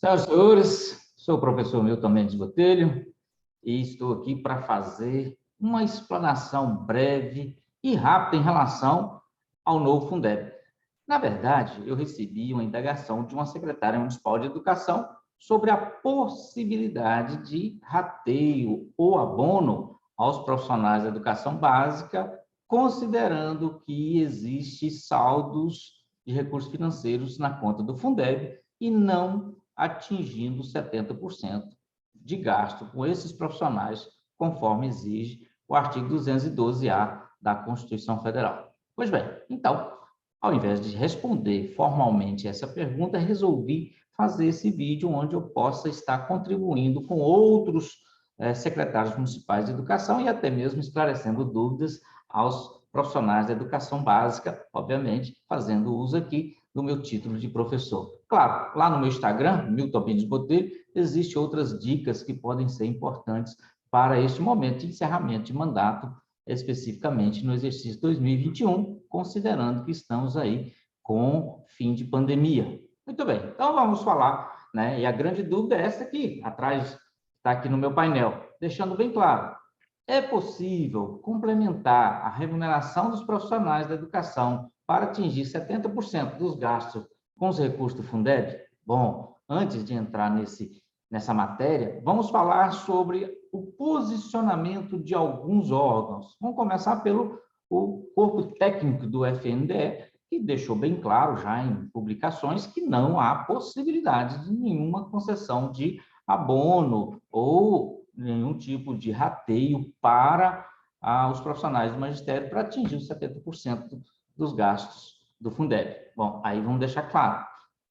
Senhoras e senhores, sou o professor Milton Mendes Botelho e estou aqui para fazer uma explanação breve e rápida em relação ao novo Fundeb. Na verdade, eu recebi uma indagação de uma secretária municipal de educação sobre a possibilidade de rateio ou abono aos profissionais da educação básica, considerando que existe saldos de recursos financeiros na conta do Fundeb e não atingindo 70% de gasto com esses profissionais, conforme exige o artigo 212-A da Constituição Federal. Pois bem, então, ao invés de responder formalmente essa pergunta, resolvi fazer esse vídeo onde eu possa estar contribuindo com outros secretários municipais de educação e até mesmo esclarecendo dúvidas aos profissionais da educação básica, obviamente, fazendo uso aqui do meu título de professor. Claro, lá no meu Instagram, Milton Mendes Botelho, existem outras dicas que podem ser importantes para este momento de encerramento de mandato, especificamente no exercício 2021, considerando que estamos aí com fim de pandemia. Muito bem, então vamos falar, né? E a grande dúvida é essa aqui, atrás, está aqui no meu painel, deixando bem claro. É possível complementar a remuneração dos profissionais da educação para atingir 70% dos gastos com os recursos do Fundeb? Bom, antes de entrar nessa matéria, vamos falar sobre o posicionamento de alguns órgãos. Vamos começar pelo o corpo técnico do FNDE, que deixou bem claro já em publicações que não há possibilidade de nenhuma concessão de abono ou nenhum tipo de rateio para os profissionais do magistério para atingir os 70% dos gastos do Fundeb. Bom, aí vamos deixar claro,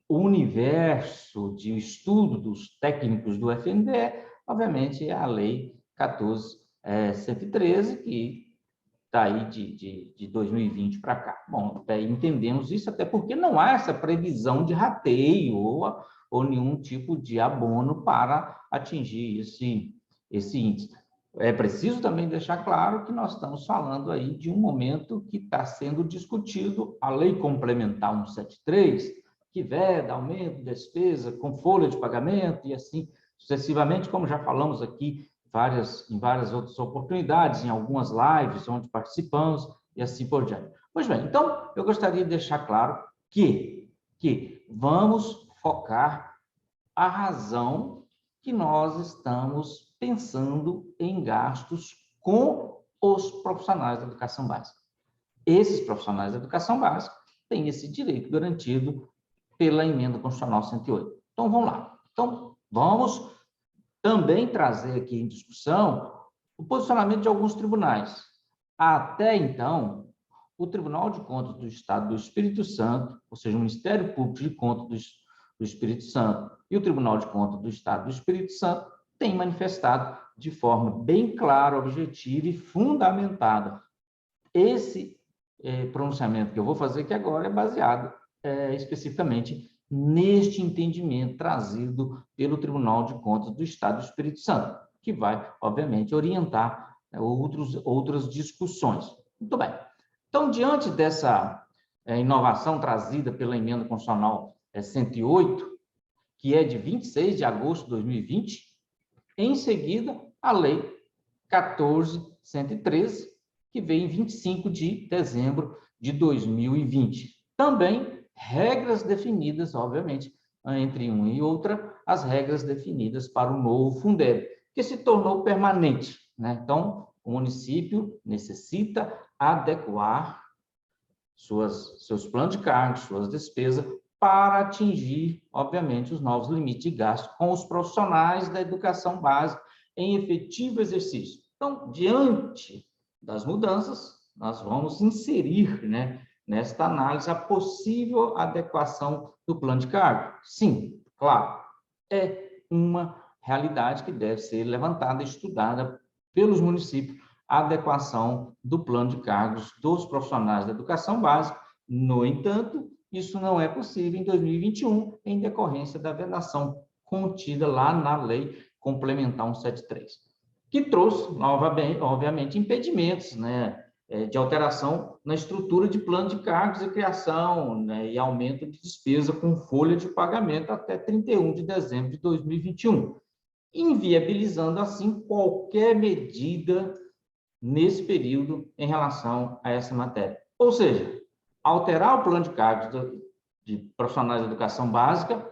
o universo de estudo dos técnicos do FNDE, obviamente, é a Lei 14.113, que está aí de 2020 para cá. Bom, entendemos isso, até porque não há essa previsão de rateio ou nenhum tipo de abono para atingir esse índice. É preciso também deixar claro que nós estamos falando aí de um momento que está sendo discutido a Lei Complementar 173, que veda aumento de despesa com folha de pagamento e assim sucessivamente, como já falamos aqui em várias outras oportunidades, em algumas lives onde participamos e assim por diante. Pois bem, então eu gostaria de deixar claro que vamos focar a razão que nós estamos pensando em gastos com os profissionais da educação básica. Esses profissionais da educação básica têm esse direito garantido pela emenda constitucional 108. Então, vamos lá. Então, vamos também trazer aqui em discussão o posicionamento de alguns tribunais. Até então, o Tribunal de Contas do Estado do Espírito Santo, ou seja, o Ministério Público de Contas do Espírito Santo e o Tribunal de Contas do Estado do Espírito Santo têm manifestado de forma bem clara, objetiva e fundamentada. Esse pronunciamento que eu vou fazer aqui agora é baseado especificamente neste entendimento trazido pelo Tribunal de Contas do Estado do Espírito Santo, que vai, obviamente, orientar outras discussões. Muito bem. Então, diante dessa inovação trazida pela emenda constitucional 108, que é de 26 de agosto de 2020, em seguida, a Lei 14.113, que veio em 25 de dezembro de 2020. Também regras definidas, obviamente, entre uma e outra, as regras definidas para o novo Fundeb, que se tornou permanente, né? Então, o município necessita adequar seus planos de cargos, suas despesas, para atingir, obviamente, os novos limites de gasto com os profissionais da educação básica em efetivo exercício. Então, diante das mudanças, nós vamos inserir, né, nesta análise a possível adequação do plano de cargo. Sim, claro, é uma realidade que deve ser levantada e estudada pelos municípios, a adequação do plano de cargos dos profissionais da educação básica. No entanto, isso não é possível em 2021, em decorrência da vedação contida lá na Lei Complementar 173, que trouxe, novamente, obviamente, impedimentos, né, de alteração na estrutura de plano de cargos e criação, né, e aumento de despesa com folha de pagamento até 31 de dezembro de 2021, inviabilizando, assim, qualquer medida nesse período em relação a essa matéria. Ou seja, alterar o plano de cargos de profissionais de educação básica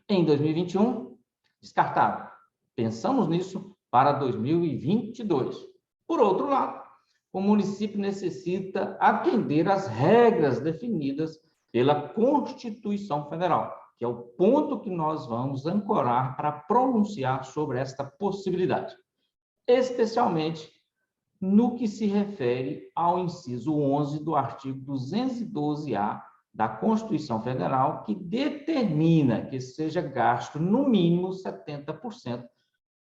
em 2021, descartado. Pensamos nisso para 2022. Por outro lado, o município necessita atender às regras definidas pela Constituição Federal, que é o ponto que nós vamos ancorar para pronunciar sobre esta possibilidade, especialmente no que se refere ao inciso 11 do artigo 212-A da Constituição Federal, que determina que seja gasto, no mínimo, 70%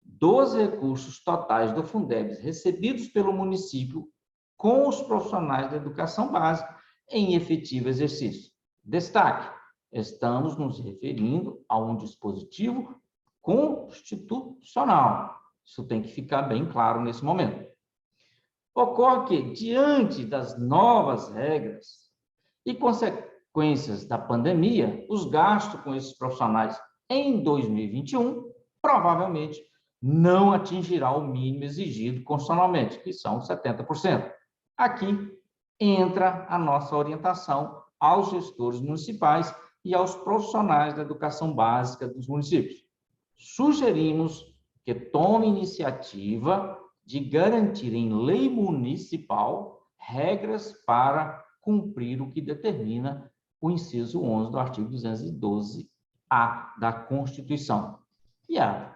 dos recursos totais do Fundeb recebidos pelo município com os profissionais da educação básica em efetivo exercício. Destaque: estamos nos referindo a um dispositivo constitucional. Isso tem que ficar bem claro nesse momento. Ocorre que, diante das novas regras e consequências da pandemia, os gastos com esses profissionais em 2021 provavelmente não atingirá o mínimo exigido constitucionalmente, que são 70%. Aqui entra a nossa orientação aos gestores municipais e aos profissionais da educação básica dos municípios. Sugerimos que tome iniciativa de garantir em lei municipal regras para cumprir o que determina o inciso 11 do artigo 212-A da Constituição. E a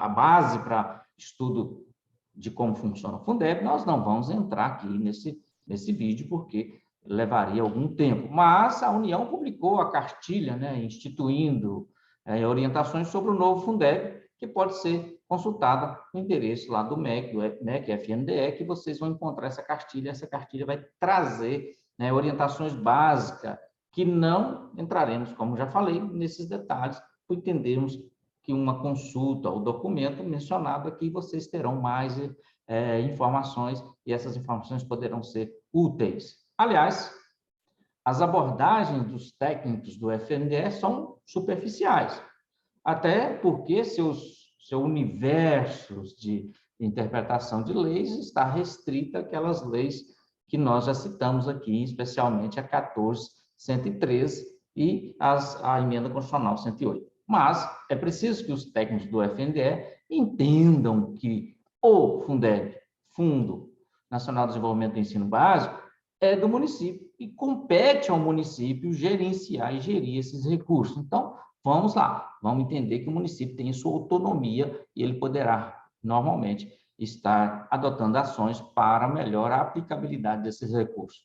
base para estudo de como funciona o Fundeb, nós não vamos entrar aqui nesse vídeo, porque levaria algum tempo. Mas a União publicou a cartilha, né, instituindo orientações sobre o novo Fundeb, que pode ser consultada no endereço lá do MEC, FNDE, que vocês vão encontrar essa cartilha. Essa cartilha vai trazer, né, orientações básicas, que não entraremos, como já falei, nesses detalhes, por entendermos que uma consulta ao documento mencionado aqui, vocês terão mais informações, e essas informações poderão ser úteis. Aliás, as abordagens dos técnicos do FNDE são superficiais, até porque seu universo de interpretação de leis está restrito àquelas leis que nós já citamos aqui, especialmente a 14.113 e a emenda constitucional 108. Mas é preciso que os técnicos do FNDE entendam que o Fundeb, Fundo Nacional de Desenvolvimento do Ensino Básico, é do município e compete ao município gerenciar e gerir esses recursos. Então, vamos lá, vamos entender que o município tem sua autonomia e ele poderá, normalmente, estar adotando ações para melhor a aplicabilidade desses recursos.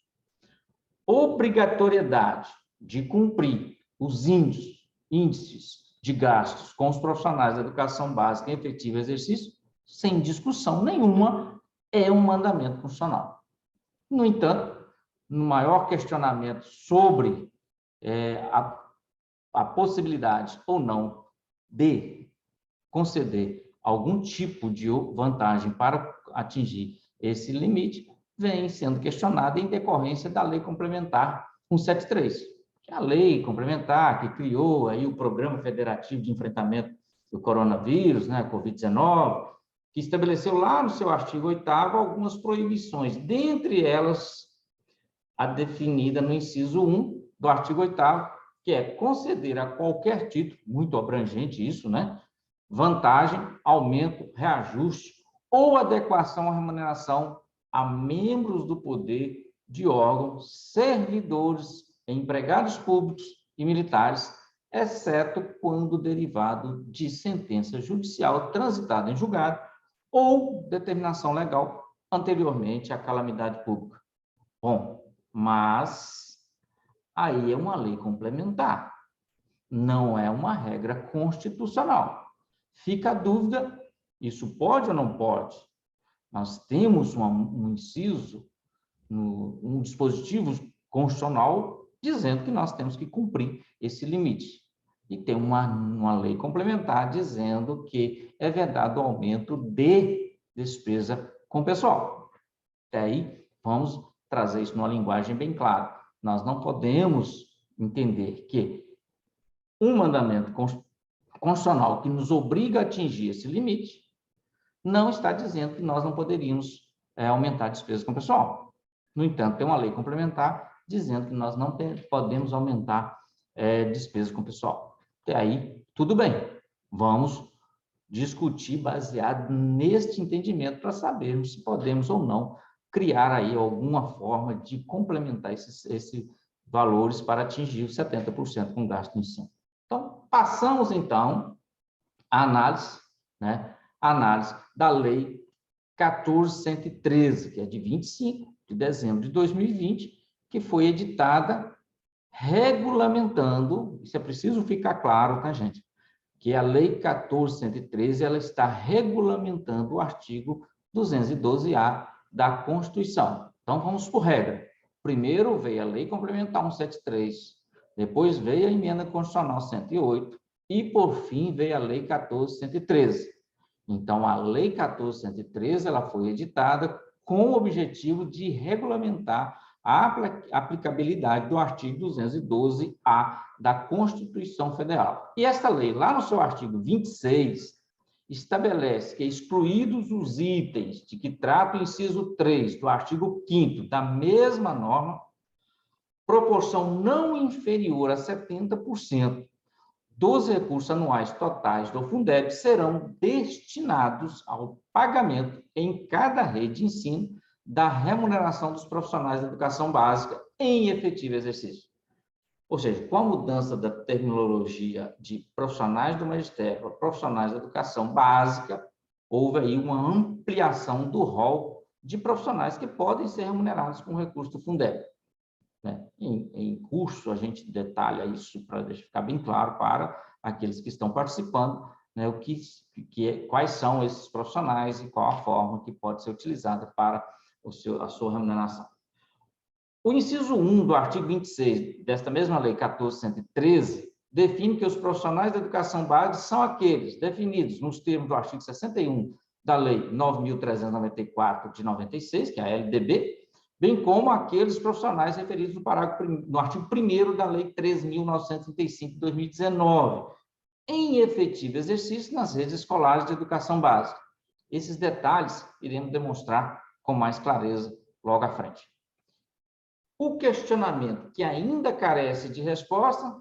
Obrigatoriedade de cumprir os índices de gastos com os profissionais da educação básica em efetivo exercício, sem discussão nenhuma, é um mandamento constitucional. No entanto, no maior questionamento sobre a possibilidade ou não de conceder algum tipo de vantagem para atingir esse limite, vem sendo questionado em decorrência da Lei Complementar 173, que é a lei complementar que criou aí o Programa Federativo de Enfrentamento do Coronavírus, né, Covid-19, que estabeleceu lá no seu artigo 8º algumas proibições, dentre elas a definida no inciso 1 do artigo 8º, que é conceder a qualquer título, muito abrangente isso, né, vantagem, aumento, reajuste ou adequação à remuneração a membros do poder de órgãos, servidores, empregados públicos e militares, exceto quando derivado de sentença judicial transitada em julgado ou determinação legal anteriormente à calamidade pública. Bom, mas aí é uma lei complementar, não é uma regra constitucional. Fica a dúvida, isso pode ou não pode? Nós temos um inciso, um dispositivo constitucional dizendo que nós temos que cumprir esse limite. E tem uma lei complementar dizendo que é vedado o aumento de despesa com pessoal. Daí, vamos trazer isso numa linguagem bem clara. Nós não podemos entender que um mandamento constitucional que nos obriga a atingir esse limite não está dizendo que nós não poderíamos aumentar despesas com o pessoal. No entanto, tem uma lei complementar dizendo que nós não podemos aumentar despesas com o pessoal. Até aí, tudo bem. Vamos discutir baseado neste entendimento para sabermos se podemos ou não criar aí alguma forma de complementar esses valores para atingir os 70% com gasto em ensino. Então, passamos, então, à análise, análise da Lei 14.113, que é de 25 de dezembro de 2020, que foi editada regulamentando, isso é preciso ficar claro, tá, gente? Que a Lei 14.113, ela está regulamentando o artigo 212-A da Constituição. Então, vamos por regra. Primeiro veio a Lei Complementar 173, depois veio a Emenda Constitucional 108 e, por fim, veio a Lei 14.113. Então, a Lei 14.113, ela foi editada com o objetivo de regulamentar a aplicabilidade do artigo 212-A da Constituição Federal. E esta lei, lá no seu artigo 26, estabelece que, excluídos os itens de que trata o inciso 3 do artigo 5º da mesma norma, proporção não inferior a 70% dos recursos anuais totais do Fundeb serão destinados ao pagamento em cada rede de ensino da remuneração dos profissionais da educação básica em efetivo exercício. Ou seja, com a mudança da terminologia de profissionais do magistério para profissionais da educação básica, houve aí uma ampliação do rol de profissionais que podem ser remunerados com recurso do Fundeb. Em curso, a gente detalha isso para ficar bem claro para aqueles que estão participando, quais são esses profissionais e qual a forma que pode ser utilizada para a sua remuneração. O inciso 1 do artigo 26 desta mesma lei 14.113 define que os profissionais da educação básica são aqueles definidos nos termos do artigo 61 da lei 9.394 de 96, que é a LDB, bem como aqueles profissionais referidos no artigo 1º da Lei 13.935, de 2019, em efetivo exercício nas redes escolares de educação básica. Esses detalhes iremos demonstrar com mais clareza logo à frente. O questionamento que ainda carece de resposta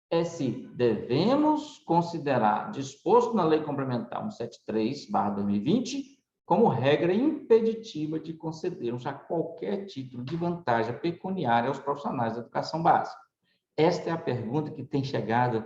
é se devemos considerar disposto na Lei Complementar 173/2020 como regra impeditiva de concedermos a qualquer título de vantagem pecuniária aos profissionais da educação básica. Esta é a pergunta que tem chegado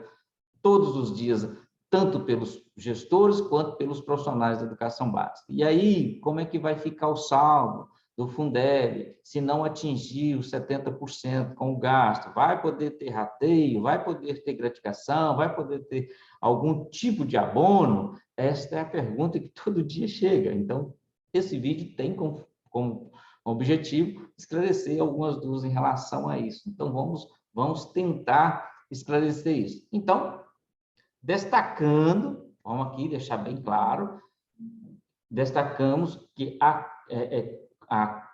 todos os dias, tanto pelos gestores quanto pelos profissionais da educação básica. E aí, como é que vai ficar o saldo do Fundeb se não atingir os 70% com o gasto? Vai poder ter rateio, vai poder ter gratificação, vai poder ter algum tipo de abono? Esta é a pergunta que todo dia chega. Então, esse vídeo tem como objetivo esclarecer algumas dúvidas em relação a isso. Então, vamos tentar esclarecer isso. Então, destacando, vamos aqui deixar bem claro, destacamos que a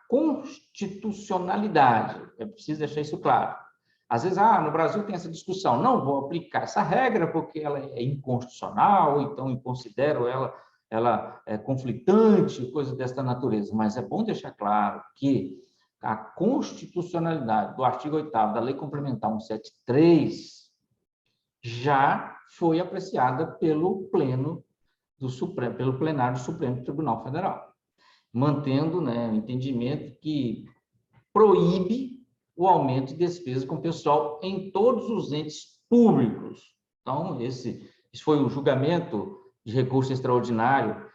constitucionalidade, é preciso deixar isso claro. Às vezes, no Brasil tem essa discussão, não vou aplicar essa regra porque ela é inconstitucional, ou então eu considero ela conflitante, coisa dessa natureza. Mas é bom deixar claro que a constitucionalidade do artigo 8º da Lei Complementar 173 já foi apreciada pelo plenário do Supremo Tribunal Federal, mantendo o entendimento que proíbe o aumento de despesas com o pessoal em todos os entes públicos. Então, esse foi o julgamento de recurso extraordinário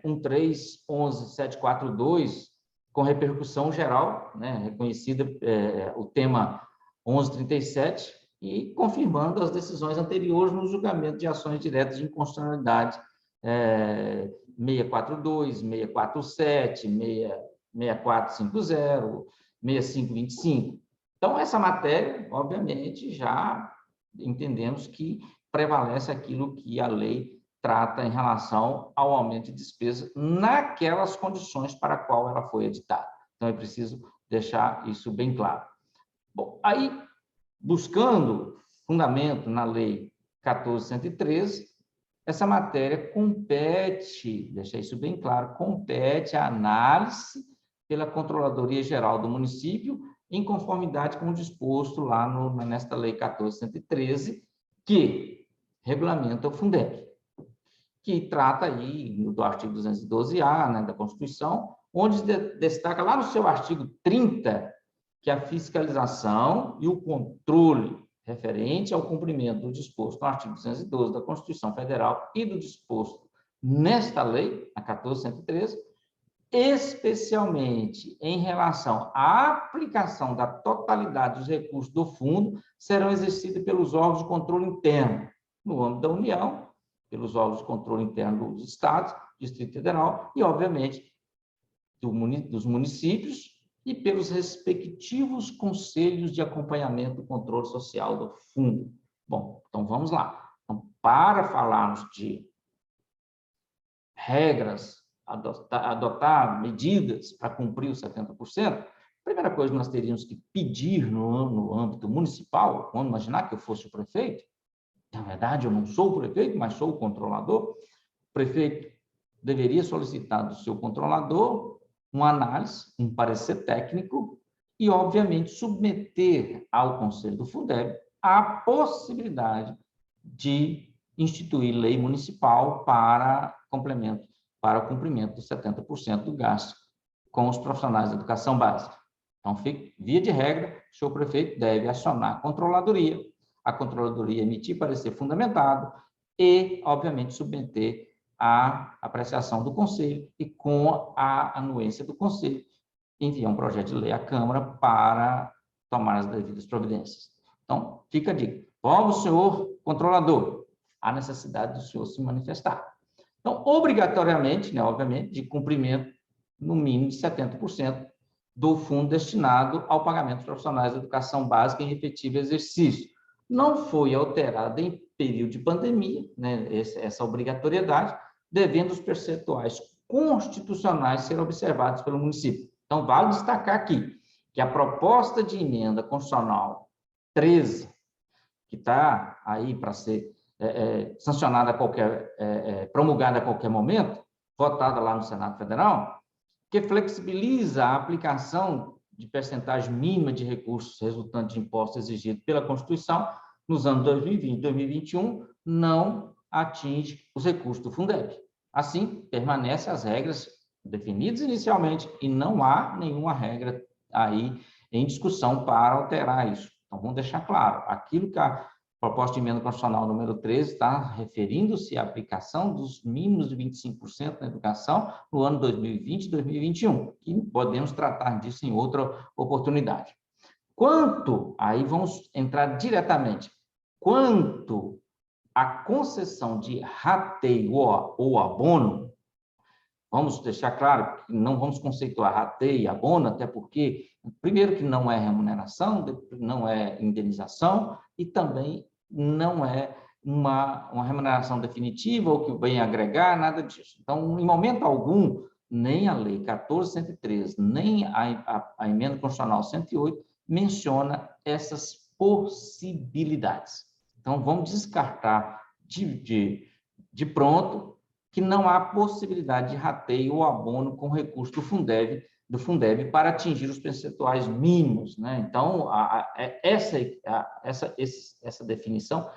1311742, com repercussão geral, reconhecida o tema 1137, e confirmando as decisões anteriores no julgamento de ações diretas de inconstitucionalidade 642, 647, 6450, 6525. Então, essa matéria, obviamente, já entendemos que prevalece aquilo que a lei trata em relação ao aumento de despesa naquelas condições para a qual ela foi editada. Então, é preciso deixar isso bem claro. Bom, aí, buscando fundamento na Lei 14.113, essa matéria compete, deixar isso bem claro, compete à análise pela Controladoria Geral do município, em conformidade com o disposto lá nesta Lei 14.113, que regulamenta o Fundeb, que trata aí do artigo 212-A, né, da Constituição, onde destaca lá no seu artigo 30 que a fiscalização e o controle referente ao cumprimento do disposto no artigo 212 da Constituição Federal e do disposto nesta lei, a 14.113, especialmente em relação à aplicação da totalidade dos recursos do fundo, serão exercidos pelos órgãos de controle interno, no âmbito da União, pelos órgãos de controle interno dos estados, Distrito Federal e, obviamente, dos municípios e pelos respectivos conselhos de acompanhamento e controle social do fundo. Bom, então vamos lá. Então, para falarmos de regras, adotar medidas para cumprir os 70%, a primeira coisa que nós teríamos que pedir no âmbito municipal, vamos imaginar que eu fosse o prefeito, na verdade eu não sou o prefeito, mas sou o controlador, o prefeito deveria solicitar do seu controlador uma análise, um parecer técnico e, obviamente, submeter ao Conselho do Fundeb a possibilidade de instituir lei municipal para o cumprimento dos 70% do gasto com os profissionais da educação básica. Então, via de regra, o senhor prefeito deve acionar a controladoria emitir parecer fundamentado e, obviamente, submeter a apreciação do Conselho e, com a anuência do Conselho, enviar um projeto de lei à Câmara para tomar as devidas providências. Então, fica a dica. Vamos, senhor controlador, há necessidade do senhor se manifestar. Então, obrigatoriamente, né, obviamente, de cumprimento, no mínimo, de 70% do fundo destinado ao pagamento dos profissionais da educação básica em efetivo exercício. Não foi alterada em período de pandemia, né, essa obrigatoriedade, devendo os percentuais constitucionais ser observados pelo município. Então, vale destacar aqui que a proposta de emenda constitucional 13, que está aí para ser sancionada promulgada a qualquer momento, votada lá no Senado Federal, que flexibiliza a aplicação de percentagem mínima de recursos resultantes de impostos exigidos pela Constituição nos anos 2020 e 2021, não atinge os recursos do Fundeb. Assim, permanecem as regras definidas inicialmente e não há nenhuma regra aí em discussão para alterar isso. Então, vamos deixar claro, aquilo que a proposta de emenda constitucional número 13 está referindo-se à aplicação dos mínimos de 25% na educação no ano 2020 e 2021, e podemos tratar disso em outra oportunidade. Aí vamos entrar diretamente, quanto à concessão de rateio ou abono, vamos deixar claro que não vamos conceituar rateio e abono, até porque, primeiro, que não é remuneração, não é indenização e também não é uma remuneração definitiva ou que vem agregar, nada disso. Então, em momento algum, nem a Lei 14.113, nem a Emenda Constitucional 108 menciona essas possibilidades. Então, vamos descartar de pronto que não há possibilidade de rateio ou abono com recurso do Fundeb para atingir os percentuais mínimos, né? Então, essa definição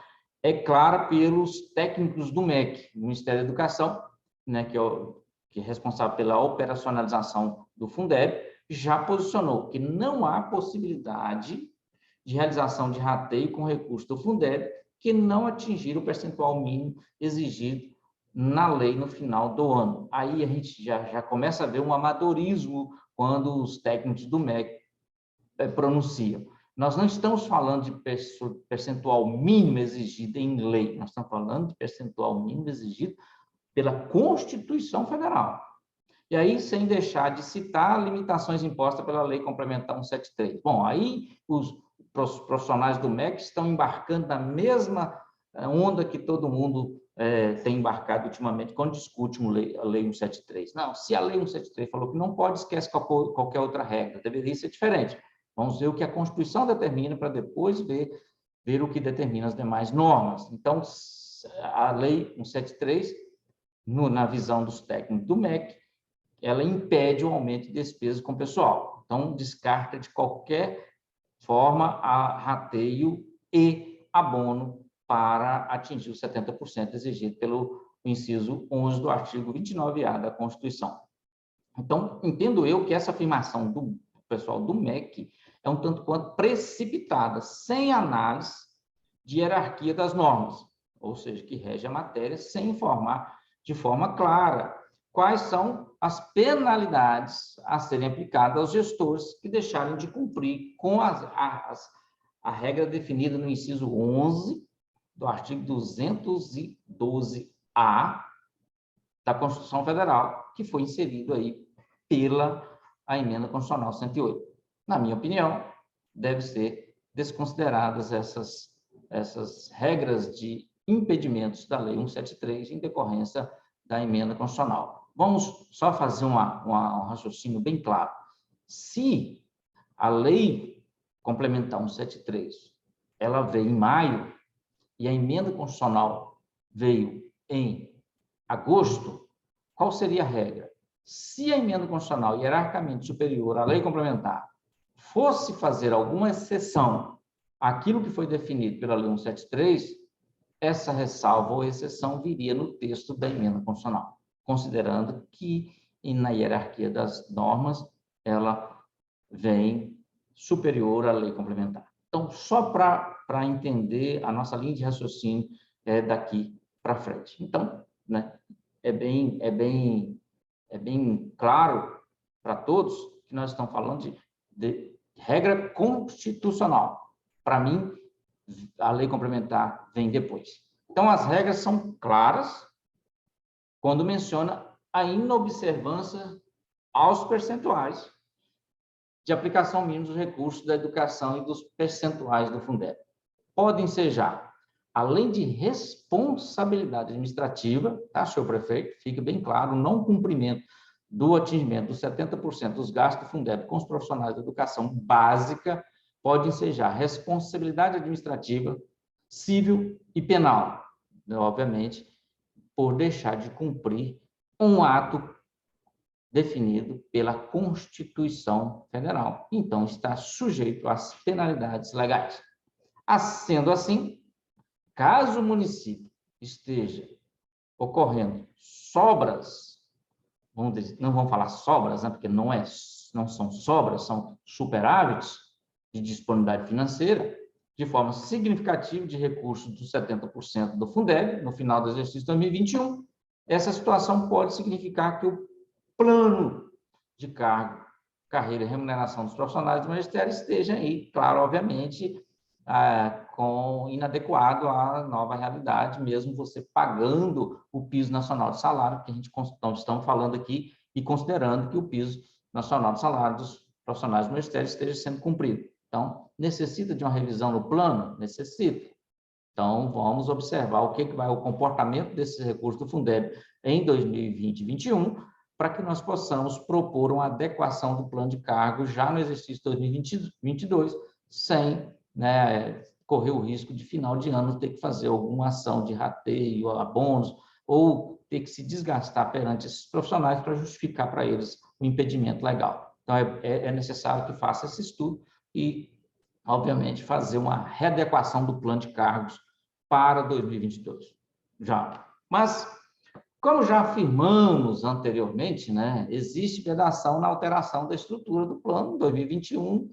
é clara pelos técnicos do MEC, do Ministério da Educação, né, que é responsável pela operacionalização do Fundeb, já posicionou que não há possibilidade de realização de rateio com recurso do Fundeb que não atingir o percentual mínimo exigido na lei no final do ano. Aí a gente já começa a ver um amadorismo quando os técnicos do MEC pronunciam. Nós não estamos falando de percentual mínimo exigido em lei, nós estamos falando de percentual mínimo exigido pela Constituição Federal. E aí, sem deixar de citar limitações impostas pela Lei Complementar 173. Bom, aí os profissionais do MEC estão embarcando na mesma a onda que todo mundo tem embarcado ultimamente quando discute a Lei 173. Não, se a Lei 173 falou que não pode, esquece qualquer outra regra, deveria ser diferente. Vamos ver o que a Constituição determina para depois ver o que determina as demais normas. Então, a Lei 173, na visão dos técnicos do MEC, ela impede o aumento de despesas com o pessoal. Então, descarta de qualquer forma a rateio e abono para atingir os 70% exigido pelo inciso 11 do artigo 29A da Constituição. Então, entendo eu que essa afirmação do pessoal do MEC é um tanto quanto precipitada, sem análise de hierarquia das normas, ou seja, que rege a matéria sem informar de forma clara quais são as penalidades a serem aplicadas aos gestores que deixarem de cumprir com a regra definida no inciso 11 do artigo 212-A da Constituição Federal, que foi inserido aí pela Emenda Constitucional 108. Na minha opinião, deve ser desconsideradas essas regras de impedimentos da Lei 173 em decorrência da Emenda Constitucional. Vamos só fazer um raciocínio bem claro. Se a Lei Complementar 173 ela veio em maio e a Emenda Constitucional veio em agosto, qual seria a regra? Se a Emenda Constitucional hierarquicamente superior à Lei Complementar fosse fazer alguma exceção àquilo que foi definido pela Lei 173, essa ressalva ou exceção viria no texto da Emenda Constitucional, considerando que, na hierarquia das normas, ela vem superior à Lei Complementar. Então, só para entender a nossa linha de raciocínio daqui para frente. Então, né, é bem claro para todos que nós estamos falando de regra constitucional. Para mim, a Lei Complementar vem depois. Então, as regras são claras quando menciona a inobservância aos percentuais de aplicação mínima dos recursos da educação e dos percentuais do Fundeb. Podem ser já, além de responsabilidade administrativa, tá, senhor prefeito? Fica bem claro, o não cumprimento do atingimento dos 70% dos gastos do Fundeb com os profissionais da educação básica pode ensejar responsabilidade administrativa, civil e penal, obviamente, por deixar de cumprir um ato definido pela Constituição Federal. Então, está sujeito às penalidades legais. Sendo assim, caso o município esteja ocorrendo sobras, não vamos falar sobras, né, porque não são sobras, são superávites de disponibilidade financeira, de forma significativa de recursos dos 70% do Fundeb, no final do exercício 2021, essa situação pode significar que o plano de cargo, carreira e remuneração dos profissionais do magistério esteja aí, claro, obviamente, inadequado à nova realidade, mesmo você pagando o piso nacional de salário, que a gente estamos falando aqui e considerando que o piso nacional de salário dos profissionais do magistério esteja sendo cumprido. Então, necessita de uma revisão no plano? Necessita. Então, vamos observar o comportamento desses recursos do Fundeb em 2020 e 2021, para que nós possamos propor uma adequação do plano de cargo já no exercício 2022, sem, né, correr o risco de, final de ano, ter que fazer alguma ação de rateio, abonos, ou ter que se desgastar perante esses profissionais para justificar para eles o impedimento legal. Então, é necessário que faça esse estudo e, obviamente, fazer uma readequação do plano de cargos para 2022. Já. Mas, como já afirmamos anteriormente, né, existe vedação na alteração da estrutura do plano 2021,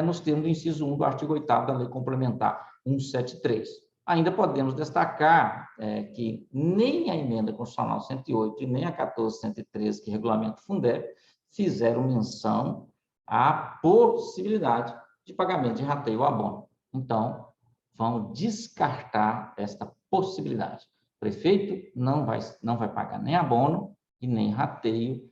nos termos do inciso 1 do artigo 8º da Lei Complementar 173. Ainda podemos destacar que nem a Emenda Constitucional 108 e nem a 1413, que regulamenta o Fundeb, fizeram menção à possibilidade de pagamento de rateio ou abono. Então, vamos descartar esta possibilidade. O prefeito não vai pagar nem abono e nem rateio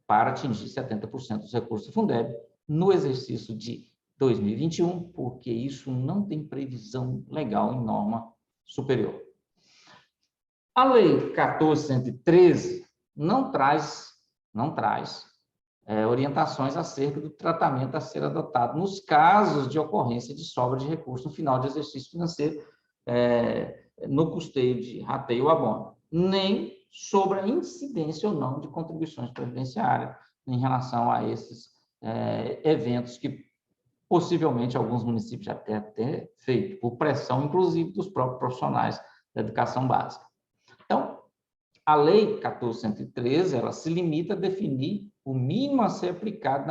para atingir 70% dos recursos do Fundeb no exercício de 2021, porque isso não tem previsão legal em norma superior. A Lei 14.113 não traz orientações acerca do tratamento a ser adotado nos casos de ocorrência de sobra de recursos no final de exercício financeiro, no custeio de rateio ou abono, nem sobre a incidência ou não de contribuições previdenciárias em relação a esses eventos que possivelmente alguns municípios já têm até feito, por pressão, inclusive, dos próprios profissionais da educação básica. Então, a Lei 14.113, ela se limita a definir o mínimo a ser aplicado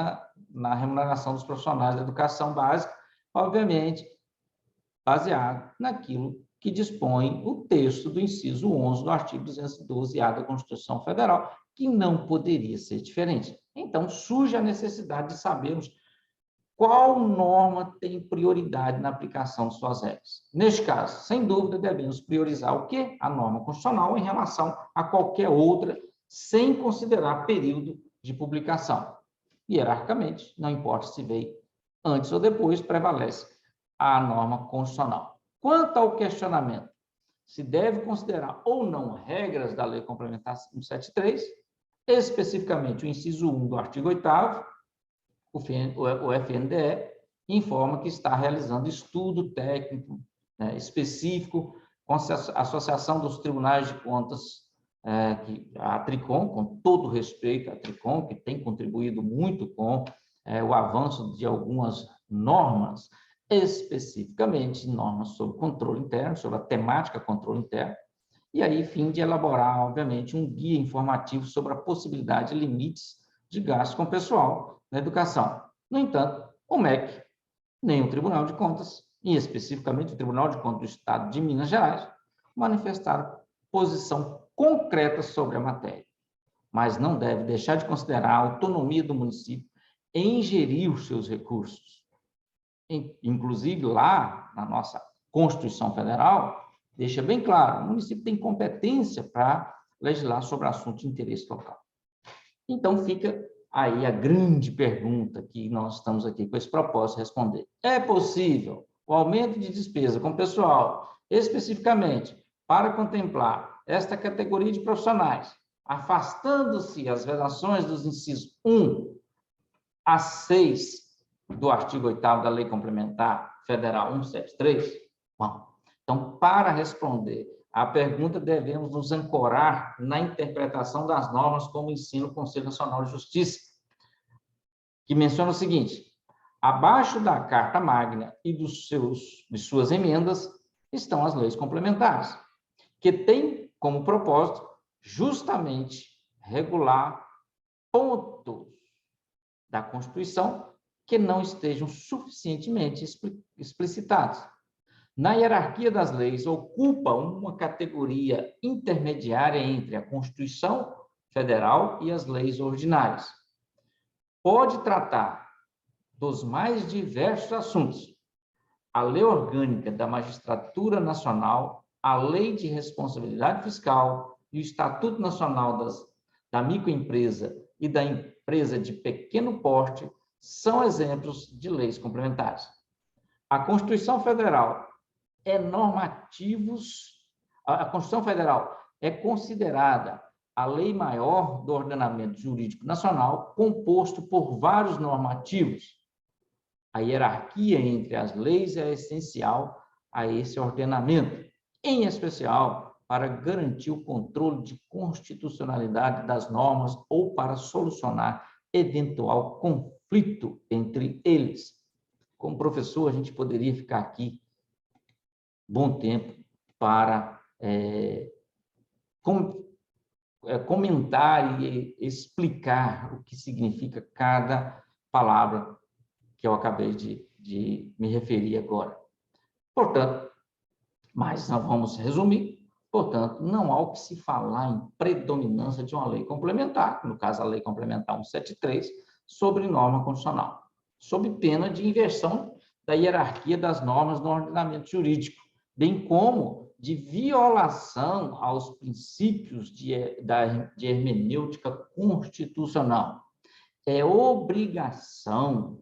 na remuneração dos profissionais da educação básica, obviamente, baseado naquilo que dispõe o texto do inciso 11 do artigo 212-A da Constituição Federal, que não poderia ser diferente. Então, surge a necessidade de sabermos qual norma tem prioridade na aplicação de suas regras. Neste caso, sem dúvida, devemos priorizar o quê? A norma constitucional em relação a qualquer outra, sem considerar período de publicação. Hierarquicamente, não importa se veio antes ou depois, prevalece a norma constitucional. Quanto ao questionamento, se deve considerar ou não regras da Lei Complementar 173, especificamente o inciso 1 do artigo 8º, o FNDE informa que está realizando estudo técnico específico com a Associação dos Tribunais de Contas, a Tricom, com todo respeito à Tricom, que tem contribuído muito com o avanço de algumas normas, especificamente normas sobre controle interno, sobre a temática controle interno, e aí, fim de elaborar, obviamente, um guia informativo sobre a possibilidade de limites de gastos com pessoal na educação. No entanto, o MEC, nem o Tribunal de Contas, e especificamente o Tribunal de Contas do Estado de Minas Gerais, manifestaram posição concreta sobre a matéria, mas não deve deixar de considerar a autonomia do município em gerir os seus recursos. Inclusive, lá, na nossa Constituição Federal, deixa bem claro, o município tem competência para legislar sobre assuntos de interesse local. Então, fica aí a grande pergunta que nós estamos aqui com esse propósito de responder. É possível o aumento de despesa com pessoal, especificamente para contemplar esta categoria de profissionais, afastando-se as vedações dos incisos 1 a 6 do artigo 8º da Lei Complementar Federal 173? Bom, então, para responder à pergunta, devemos nos ancorar na interpretação das normas como ensina o Conselho Nacional de Justiça, que menciona o seguinte: abaixo da Carta Magna e de suas emendas estão as leis complementares, que têm como propósito justamente regular pontos da Constituição que não estejam suficientemente explicitados. Na hierarquia das leis, ocupa uma categoria intermediária entre a Constituição Federal e as leis ordinárias. Pode tratar dos mais diversos assuntos: a Lei Orgânica da Magistratura Nacional, a Lei de Responsabilidade Fiscal e o Estatuto Nacional da Microempresa e da Empresa de Pequeno Porte são exemplos de leis complementares. A Constituição Federal a Constituição Federal é considerada a lei maior do ordenamento jurídico nacional, composto por vários normativos. A hierarquia entre as leis é essencial a esse ordenamento, em especial para garantir o controle de constitucionalidade das normas ou para solucionar eventual conflito entre eles. Como professor, a gente poderia ficar aqui bom tempo para comentar e explicar o que significa cada palavra que eu acabei de me referir agora. Portanto, mas não vamos resumir, portanto, não há o que se falar em predominância de uma lei complementar, no caso a Lei Complementar 173, sobre norma constitucional, sob pena de inversão da hierarquia das normas no ordenamento jurídico, bem como de violação aos princípios de hermenêutica constitucional. É obrigação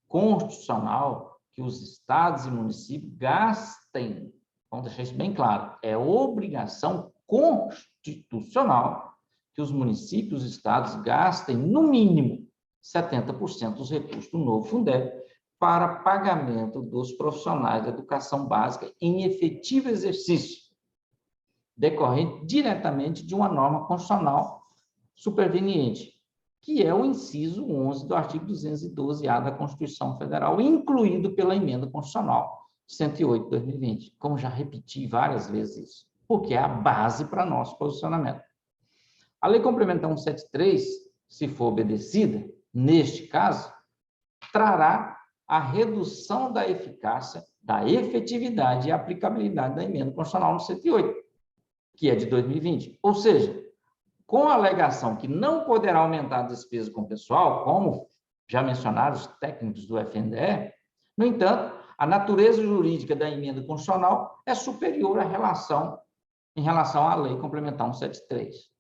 constitucional que os estados e municípios gastem vamos deixar isso bem claro, é obrigação constitucional que os municípios e estados gastem, no mínimo, 70% dos recursos do novo Fundeb para pagamento dos profissionais da educação básica em efetivo exercício, decorrente diretamente de uma norma constitucional superveniente, que é o inciso 11 do artigo 212-A da Constituição Federal, incluído pela emenda constitucional 108 de 2020, como já repeti várias vezes isso, porque é a base para nosso posicionamento. A Lei Complementar 173, se for obedecida, neste caso, trará a redução da eficácia, da efetividade e aplicabilidade da emenda constitucional no 108, que é de 2020. Ou seja, com a alegação que não poderá aumentar a despesa com o pessoal, como já mencionaram os técnicos do FNDE, no entanto, a natureza jurídica da emenda constitucional é superior em relação à Lei Complementar 173.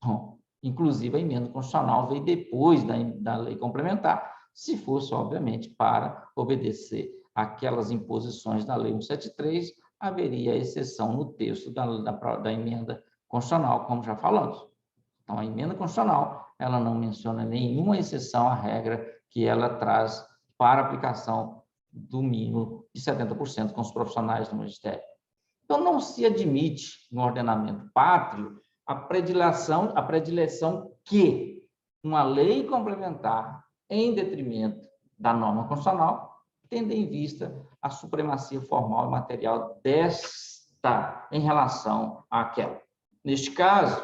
Bom, inclusive, a emenda constitucional veio depois da lei complementar, se fosse, obviamente, para obedecer aquelas imposições da Lei 173, haveria exceção no texto da emenda constitucional, como já falamos. Então, a emenda constitucional, ela não menciona nenhuma exceção à regra que ela traz para aplicação do mínimo de 70% com os profissionais do magistério. Então, não se admite no ordenamento pátrio a predileção que uma lei complementar, em detrimento da norma constitucional, tendo em vista a supremacia formal e material desta em relação àquela. Neste caso,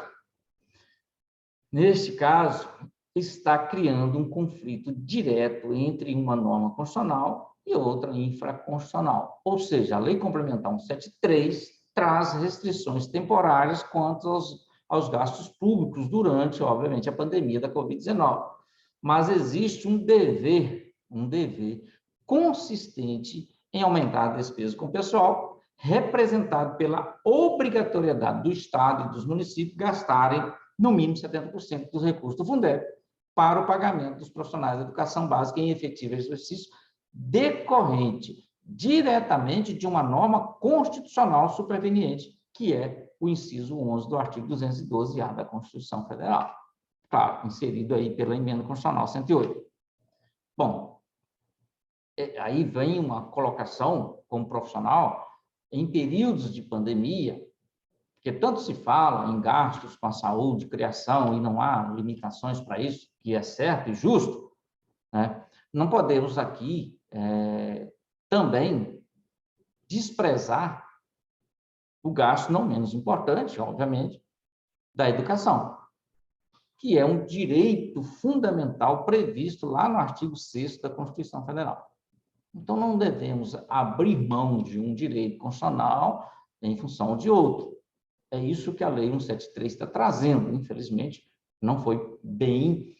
está criando um conflito direto entre uma norma constitucional e outra infraconstitucional. Ou seja, a Lei Complementar 173 traz restrições temporárias quanto aos gastos públicos durante, obviamente, a pandemia da Covid-19. Mas existe um dever consistente em aumentar a despesa com o pessoal, representado pela obrigatoriedade do Estado e dos municípios gastarem no mínimo 70% dos recursos do Fundeb para o pagamento dos profissionais da educação básica em efetivo exercício, decorrente diretamente de uma norma constitucional superveniente, que é o inciso 11 do artigo 212-A da Constituição Federal. Claro, inserido aí pela emenda constitucional 108. Bom, aí vem uma colocação como profissional em períodos de pandemia, porque tanto se fala em gastos com a saúde, criação, e não há limitações para isso, que é certo e justo, né? Não podemos aqui também desprezar o gasto não menos importante, obviamente, da educação, que é um direito fundamental previsto lá no artigo 6º da Constituição Federal. Então, não devemos abrir mão de um direito constitucional em função de outro. É isso que a Lei 173 está trazendo. Infelizmente, não foi bem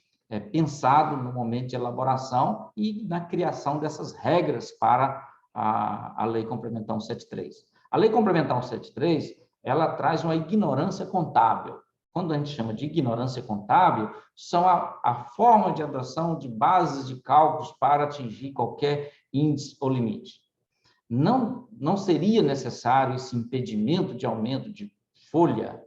pensado no momento de elaboração e na criação dessas regras para a Lei Complementar 173. A Lei Complementar 173, ela traz uma ignorância contábil. Quando a gente chama de ignorância contábil, são a forma de adoção de bases de cálculos para atingir qualquer índice ou limite. Não seria necessário esse impedimento de aumento de folha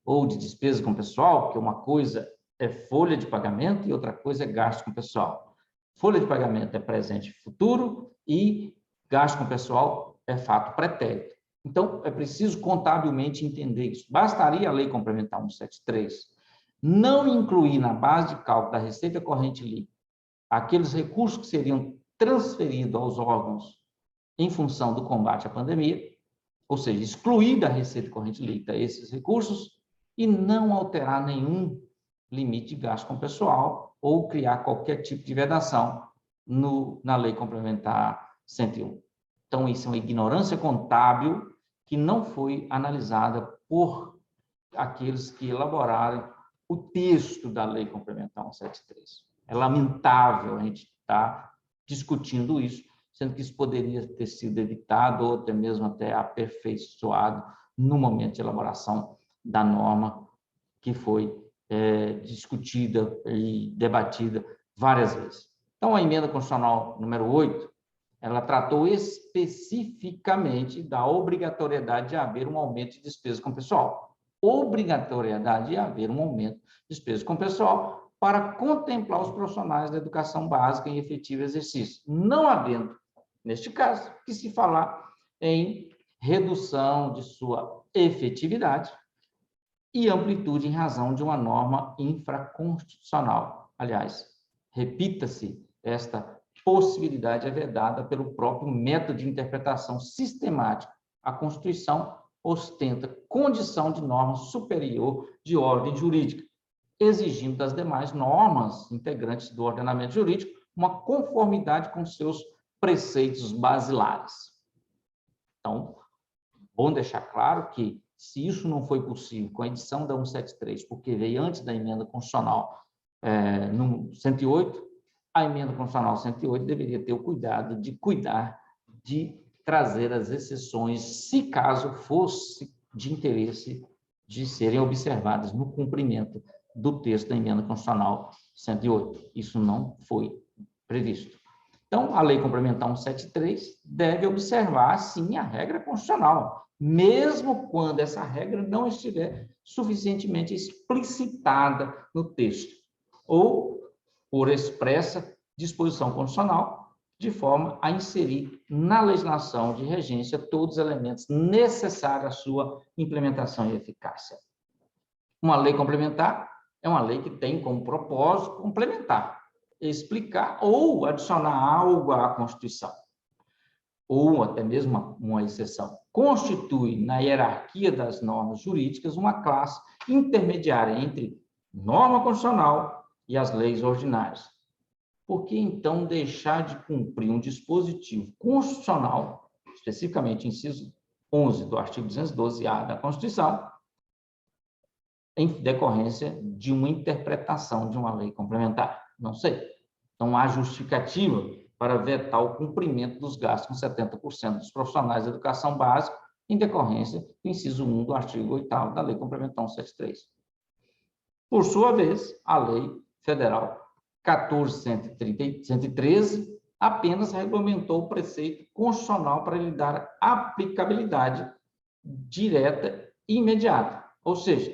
ou de despesa com pessoal, porque uma coisa é folha de pagamento e outra coisa é gasto com pessoal. Folha de pagamento é presente e futuro e gasto com pessoal é fato pretérito. Então, é preciso contabilmente entender isso. Bastaria a Lei Complementar 173 não incluir na base de cálculo da receita corrente líquida aqueles recursos que seriam transferidos aos órgãos em função do combate à pandemia, ou seja, excluir da receita corrente líquida esses recursos e não alterar nenhum limite de gasto com pessoal ou criar qualquer tipo de vedação na Lei Complementar 101. Então, isso é uma ignorância contábil que não foi analisada por aqueles que elaboraram o texto da Lei Complementar 173. É lamentável a gente estar discutindo isso, sendo que isso poderia ter sido evitado ou até mesmo aperfeiçoado no momento de elaboração da norma que foi discutida e debatida várias vezes. Então, a emenda constitucional número 8, ela tratou especificamente da obrigatoriedade de haver um aumento de despesa com pessoal. Obrigatoriedade de haver um aumento de despesa com pessoal para contemplar os profissionais da educação básica em efetivo exercício, não havendo, neste caso, que se falar em redução de sua efetividade e amplitude em razão de uma norma infraconstitucional. Aliás, repita-se, esta possibilidade é vedada pelo próprio método de interpretação sistemática. A Constituição ostenta condição de norma superior de ordem jurídica, exigindo das demais normas integrantes do ordenamento jurídico uma conformidade com seus preceitos basilares. Então, bom deixar claro que, se isso não foi possível com a edição da 173, porque veio antes da emenda constitucional no 108, a emenda constitucional 108 deveria ter o cuidado de trazer as exceções, se caso fosse de interesse de serem observadas no cumprimento do texto da emenda constitucional 108. Isso não foi previsto. Então, a Lei Complementar 173 deve observar, sim, a regra constitucional, mesmo quando essa regra não estiver suficientemente explicitada no texto, ou por expressa disposição constitucional, de forma a inserir na legislação de regência todos os elementos necessários à sua implementação e eficácia. Uma lei complementar é uma lei que tem como propósito complementar, explicar ou adicionar algo à Constituição, ou até mesmo uma exceção. Constitui, na hierarquia das normas jurídicas, uma classe intermediária entre norma constitucional e as leis ordinárias. Por que, então, deixar de cumprir um dispositivo constitucional, especificamente inciso 11 do artigo 212-A da Constituição, em decorrência de uma interpretação de uma lei complementar? Não sei. Então, há justificativa para vetar o cumprimento dos gastos com 70% dos profissionais da educação básica em decorrência do inciso 1 do artigo 8º da Lei Complementar 173. Por sua vez, a Lei Federal 14.113 apenas regulamentou o preceito constitucional para lhe dar aplicabilidade direta e imediata, ou seja,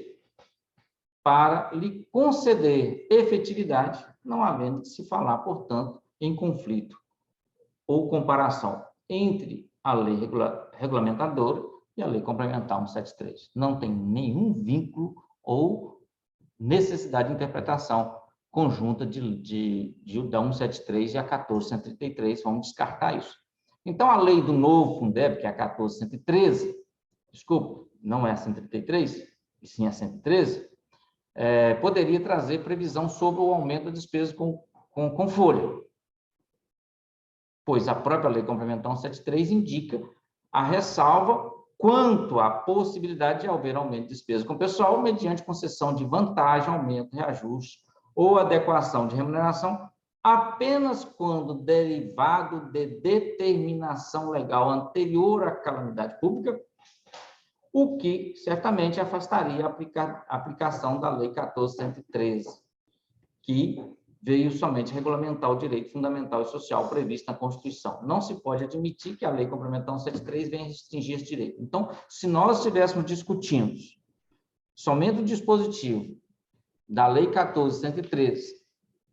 para lhe conceder efetividade, não havendo que se falar, portanto, em conflito ou comparação entre a lei regulamentadora e a lei complementar 173. Não tem nenhum vínculo ou necessidade de interpretação conjunta da 173 e a 14.133, vamos descartar isso. Então, a lei do novo Fundeb, que é a 14.113, desculpa, não é a 133, e sim a 113, poderia trazer previsão sobre o aumento da despesa com folha, pois a própria Lei Complementar 173 indica a ressalva quanto à possibilidade de haver aumento de despesa com pessoal mediante concessão de vantagem, aumento, reajuste ou adequação de remuneração, apenas quando derivado de determinação legal anterior à calamidade pública, o que certamente afastaria a aplicação da Lei 14.113, que veio somente regulamentar o direito fundamental e social previsto na Constituição. Não se pode admitir que a Lei Complementar 173 venha restringir esse direito. Então, se nós estivéssemos discutindo somente o dispositivo da Lei 14.113,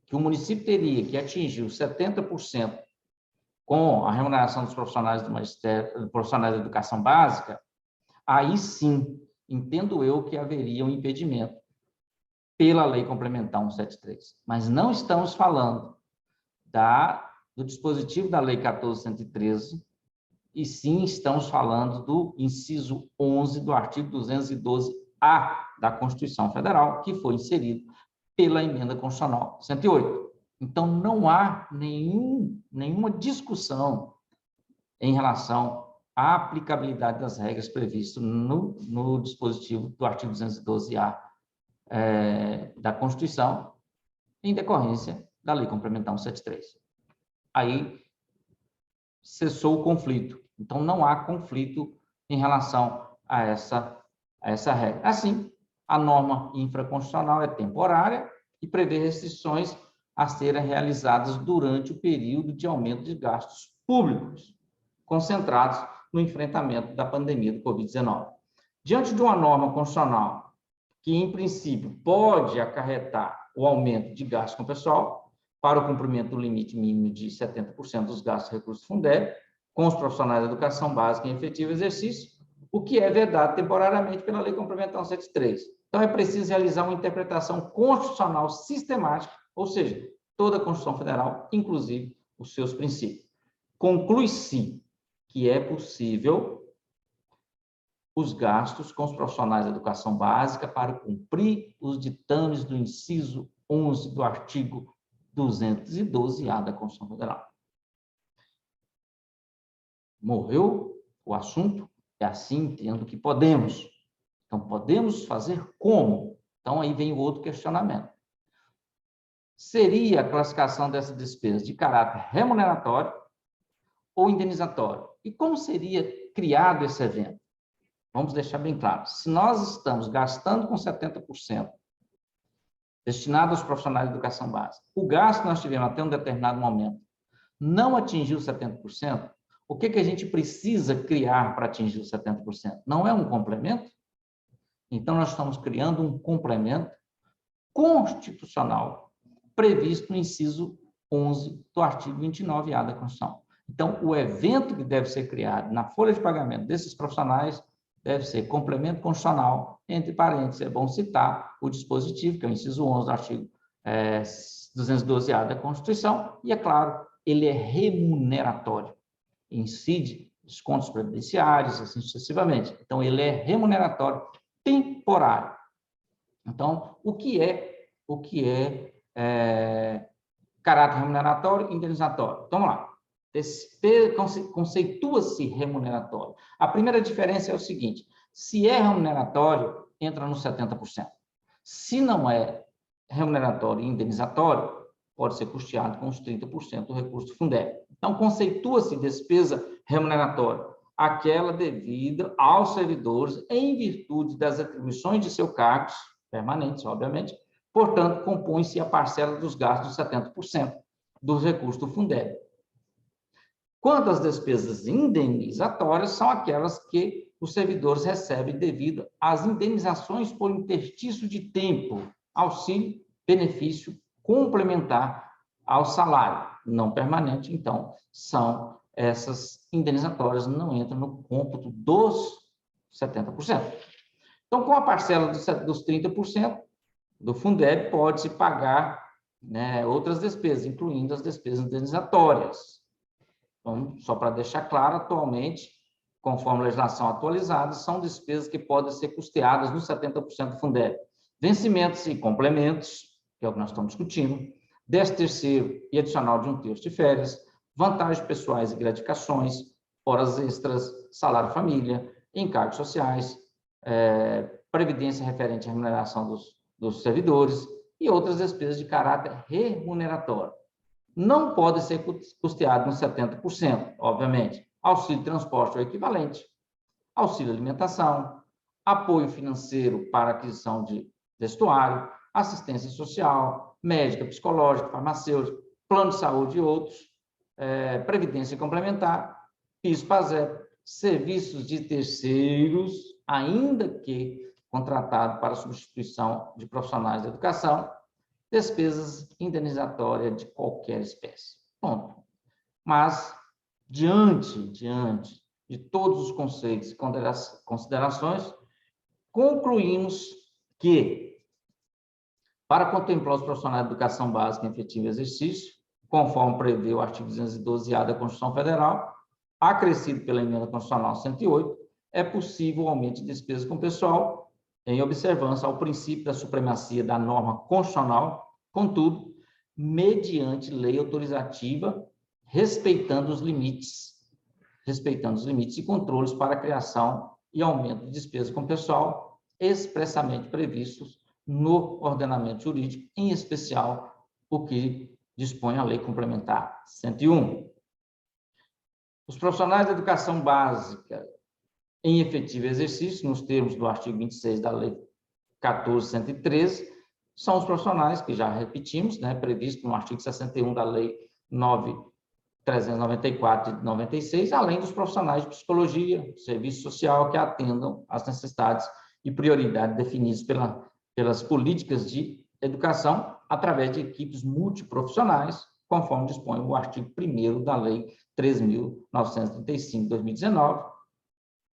que o município teria que atingir os 70% com a remuneração dos profissionais do magistério, profissionais da educação básica, aí sim, entendo eu que haveria um impedimento pela Lei Complementar 173. Mas não estamos falando do dispositivo da Lei 14.113, e sim estamos falando do inciso 11 do artigo 212-A da Constituição Federal, que foi inserido pela Emenda Constitucional 108. Então, não há nenhuma discussão em relação à aplicabilidade das regras previstas no dispositivo do artigo 212-A da Constituição, em decorrência da Lei Complementar 173. Aí cessou o conflito. Então, não há conflito em relação a essa regra. Assim, a norma infraconstitucional é temporária e prevê restrições a serem realizadas durante o período de aumento de gastos públicos, concentrados no enfrentamento da pandemia do Covid-19. Diante de uma norma constitucional que, em princípio, pode acarretar o aumento de gasto com pessoal para o cumprimento do limite mínimo de 70% dos gastos de recursos do Fundeb, com os profissionais da educação básica em efetivo exercício, o que é vedado temporariamente pela Lei Complementar 103. Então, é preciso realizar uma interpretação constitucional sistemática, ou seja, toda a Constituição Federal, inclusive os seus princípios. Conclui-se que é possível os gastos com os profissionais da educação básica para cumprir os ditames do inciso 11 do artigo 212-A da Constituição Federal. Morreu o assunto? É assim, entendo que podemos. Então, podemos fazer como? Então, aí vem o outro questionamento. Seria a classificação dessa despesa de caráter remuneratório ou indenizatório? E como seria criado esse evento? Vamos deixar bem claro. Se nós estamos gastando com 70% destinado aos profissionais de educação básica, o gasto que nós tivemos até um determinado momento não atingiu 70%, o que a gente precisa criar para atingir os 70%? Não é um complemento? Então, nós estamos criando um complemento constitucional previsto no inciso 11 do artigo 29-A da Constituição. Então, o evento que deve ser criado na folha de pagamento desses profissionais deve ser complemento constitucional, entre parênteses, é bom citar o dispositivo, que é o inciso 11 do artigo 212-A da Constituição, e, é claro, ele é remuneratório, incide descontos previdenciários, assim sucessivamente. Então, ele é remuneratório temporário. Então, o que é caráter remuneratório e indenizatório? Então, vamos lá. Conceitua-se remuneratório. A primeira diferença é o seguinte: se é remuneratório, entra no 70%. Se não é remuneratório e indenizatório, pode ser custeado com os 30% do recurso do Fundeb. Então, conceitua-se despesa remuneratória, aquela devida aos servidores em virtude das atribuições de seus cargos, permanentes, obviamente, portanto, compõe-se a parcela dos gastos de 70% dos recursos do Fundeb. Quanto às despesas indenizatórias, são aquelas que os servidores recebem devido às indenizações por interstício de tempo, auxílio, benefício complementar ao salário, não permanente, então, são essas indenizatórias, não entram no cômputo dos 70%. Então, com a parcela dos 30% do Fundeb, pode-se pagar, né, outras despesas, incluindo as despesas indenizatórias. Então, só para deixar claro, atualmente, conforme a legislação atualizada, são despesas que podem ser custeadas nos 70% do Fundeb. Vencimentos e complementos, que é o que nós estamos discutindo, 13º e adicional de 1/3 de férias, vantagens pessoais e gratificações, horas extras, salário família, encargos sociais, previdência referente à remuneração dos servidores e outras despesas de caráter remuneratório. Não pode ser custeado nos 70%, obviamente. Auxílio transporte ou equivalente, auxílio alimentação, apoio financeiro para aquisição de vestuário, assistência social, médica, psicológica, farmacêutica, plano de saúde e outros, previdência complementar, PIS/PASEP, serviços de terceiros, ainda que contratado para substituição de profissionais da educação, despesas indenizatórias de qualquer espécie. Ponto. Mas, diante de todos os conceitos e considerações, concluímos que, para contemplar os profissionais de educação básica em efetivo exercício, conforme prevê o artigo 212-A da Constituição Federal, acrescido pela emenda constitucional 108, é possível o aumento de despesas com pessoal, em observância ao princípio da supremacia da norma constitucional, contudo, mediante lei autorizativa, respeitando os limites e controles para a criação e aumento de despesas com pessoal expressamente previstos no ordenamento jurídico, em especial o que dispõe a Lei Complementar 101. Os profissionais da educação básica em efetivo exercício, nos termos do artigo 26 da Lei 14.113, são os profissionais que já repetimos, né, previsto no artigo 61 da Lei 9 394 de 96, além dos profissionais de psicologia, serviço social que atendam às necessidades e prioridades definidas pelas políticas de educação através de equipes multiprofissionais, conforme dispõe o artigo 1º da Lei 3.935 de 2019.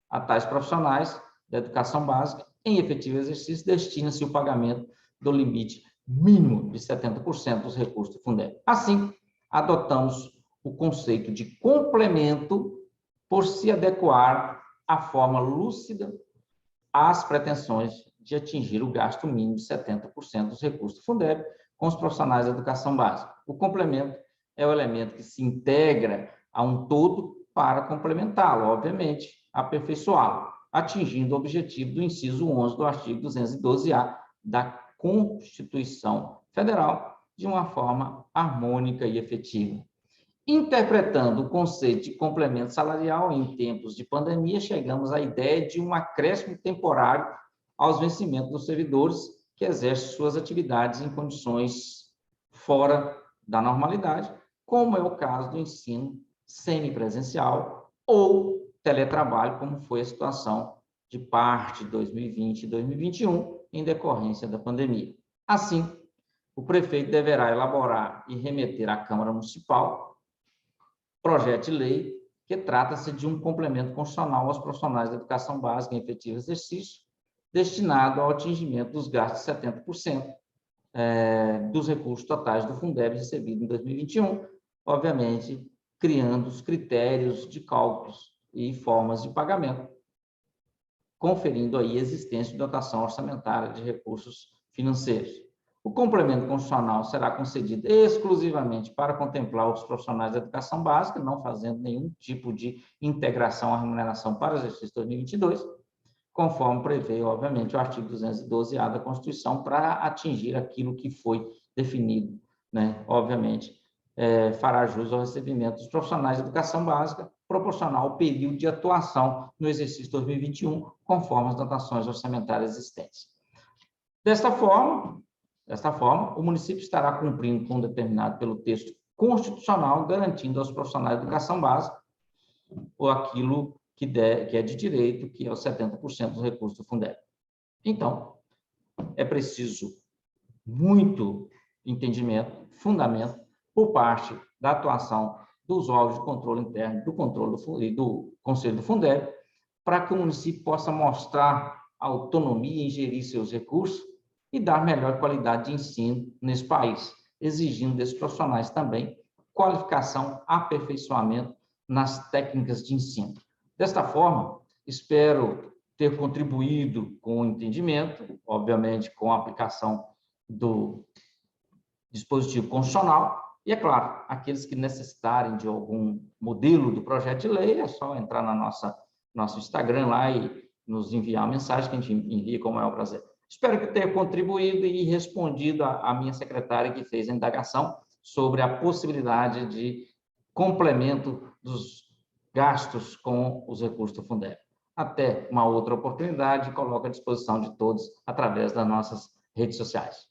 A tais profissionais da educação básica, em efetivo exercício, destina-se o pagamento do limite mínimo de 70% dos recursos do Fundeb. Assim, adotamos o conceito de complemento por se adequar à forma lúcida às pretensões de atingir o gasto mínimo de 70% dos recursos do Fundeb com os profissionais da educação básica. O complemento é o elemento que se integra a um todo para complementá-lo, obviamente, aperfeiçoá-lo, atingindo o objetivo do inciso 11 do artigo 212-A da Constituição Federal de uma forma harmônica e efetiva. Interpretando o conceito de complemento salarial em tempos de pandemia, chegamos à ideia de um acréscimo temporário aos vencimentos dos servidores que exercem suas atividades em condições fora da normalidade, como é o caso do ensino semipresencial ou teletrabalho, como foi a situação de parte de 2020 e 2021, em decorrência da pandemia. Assim, o prefeito deverá elaborar e remeter à Câmara Municipal projeto de lei que trata-se de um complemento constitucional aos profissionais da educação básica em efetivo exercício, destinado ao atingimento dos gastos de 70% dos recursos totais do Fundeb recebido em 2021, obviamente, criando os critérios de cálculos e formas de pagamento, conferindo aí a existência de dotação orçamentária de recursos financeiros. O complemento constitucional será concedido exclusivamente para contemplar os profissionais da educação básica, não fazendo nenhum tipo de integração à remuneração para o exercício 2022, conforme prevê, obviamente, o artigo 212-A da Constituição, para atingir aquilo que foi definido, né? Obviamente, fará jus ao recebimento dos profissionais de educação básica, proporcional ao período de atuação no exercício 2021, conforme as dotações orçamentárias existentes. Desta forma, o município estará cumprindo com o determinado pelo texto constitucional, garantindo aos profissionais de educação básica ou aquilo que é de direito, que é os 70% dos recursos do Fundeb. Então, é preciso muito entendimento, fundamento, por parte da atuação dos órgãos de controle interno, do controle do Conselho do Fundeb, para que o município possa mostrar autonomia em gerir seus recursos e dar melhor qualidade de ensino nesse país, exigindo desses profissionais também qualificação, aperfeiçoamento nas técnicas de ensino. Desta forma, espero ter contribuído com o entendimento, obviamente com a aplicação do dispositivo constitucional, e, é claro, aqueles que necessitarem de algum modelo do projeto de lei, é só entrar na nosso Instagram lá e nos enviar uma mensagem que a gente envia com o maior prazer. Espero que tenha contribuído e respondido a minha secretária que fez a indagação sobre a possibilidade de complemento dos gastos com os recursos do Fundeb. Até uma outra oportunidade, coloco à disposição de todos através das nossas redes sociais.